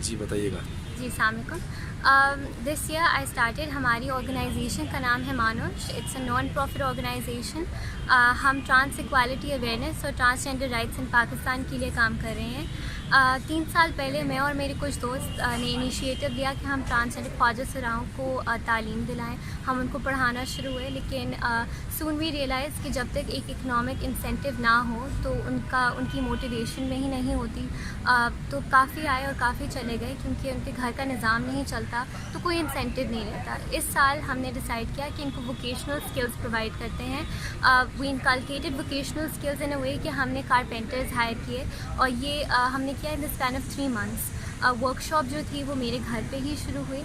जी बताइएगा। जी अस्सलाम। दिस ईयर आई स्टार्टेड, हमारी ऑर्गेनाइजेशन का नाम है Manush. It's a non profit organization. हम ट्रांस इक्वालिटी अवेयरनेस और ट्रांसजेंडर राइट्स इन पाकिस्तान के लिए काम कर रहे हैं। 3 साल पहले मैं और मेरे कुछ दोस्त ने इनिशिएटिव लिया कि हम ट्रांसजेंडर ख्वाजा सराओं को तालीम दिलाएं। हम उनको पढ़ाना शुरू हुए, लेकिन सून वी रियलाइज़ कि जब तक एक इकनॉमिक इंसेंटिव ना हो तो उनकी मोटिवेशन में ही नहीं होती। तो काफ़ी आए और काफ़ी चले गए, क्योंकि उनके घर का निज़ाम नहीं चलता तो कोई इंसेंटिव नहीं रहता। इस साल हमने डिसाइड किया कि इनको वोकेशनल स्किल्स प्रोवाइड करते हैं। We inculcated vocational skills in a way कि हमने कारपेंटर्स हायर किए, और ये हमने किया in the span of 3 months. Workshop जो थी वो मेरे घर पे ही शुरू हुई।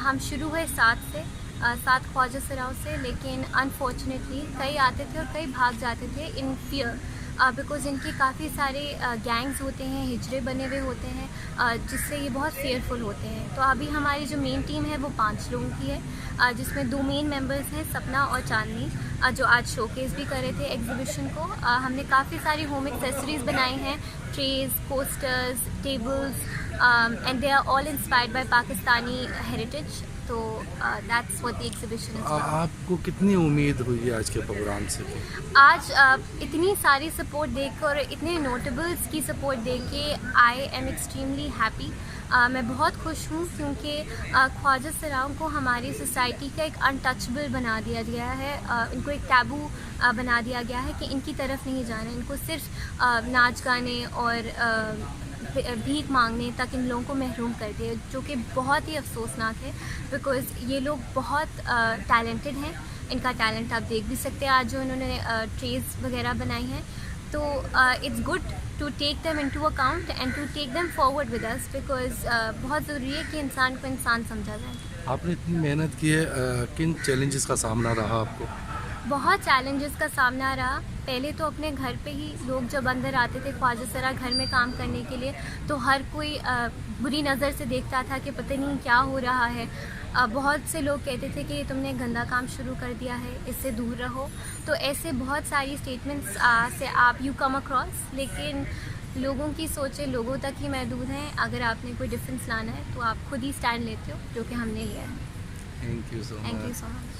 हम शुरू हुए 7 ख्वाजा सराओं से, लेकिन अनफॉर्चुनेटली कई आते थे और कई भाग जाते थे इन फियर, बिकॉज़ इनके काफ़ी सारे गैंग्स होते हैं, हिजड़े बने हुए होते हैं, जिससे ये बहुत फेयरफुल होते हैं। तो अभी हमारी जो मेन टीम है वो 5 लोगों की है, जिसमें 2 मेन मेंबर्स हैं, सपना और चांदनी, जो आज शोकेस भी कर रहे थे एग्जीबिशन को। हमने काफ़ी सारी होम एक्सेसरीज़ बनाई हैं, trays, coasters, tables, and they are all inspired by Pakistani heritage. तो that's what the exhibition is about. आपको कितनी उम्मीद हुई है आज के प्रोग्राम से? आज इतनी सारी सपोर्ट देख और इतने नोटेबल्स की सपोर्ट देख के आई एम एक्सट्रीमली हैप्पी। मैं बहुत खुश हूँ, क्योंकि ख्वाजा सराओं को हमारी सोसाइटी का एक अनटचेबल बना दिया गया है। इनको एक टैबू बना दिया गया है कि इनकी तरफ नहीं जाना, इनको सिर्फ नाच गाने और भीख मांगने तक इन लोगों को महरूम कर दिया, जो कि बहुत ही अफसोसनाक है, बिकॉज़ ये लोग बहुत टैलेंटेड हैं। इनका टैलेंट आप देख भी सकते हैं आज जो इन्होंने ट्रेज़ वगैरह बनाई हैं। तो it's good to take them into account and to take them forward with us, because बहुत ज़रूरी है कि इंसान को इंसान समझा जाए। आपने इतनी मेहनत की है, किन चैलेंजेस का सामना रहा आपको? बहुत चैलेंजेस का सामना रहा। पहले तो अपने घर पे ही लोग जब अंदर आते थे ख्वाजा सरा घर में काम करने के लिए, तो हर कोई बुरी नज़र से देखता था कि पता नहीं क्या हो रहा है। बहुत से लोग कहते थे कि तुमने गंदा काम शुरू कर दिया है, इससे दूर रहो। तो ऐसे बहुत सारी स्टेटमेंट्स से आप यू कम अक्रॉस, लेकिन लोगों की सोचें लोगों तक ही महदूद हैं। अगर आपने कोई डिफरेंस लाना है तो आप खुद ही स्टैंड लेते हो, जो कि हमने लिया है। Thank you so thank you much. So much.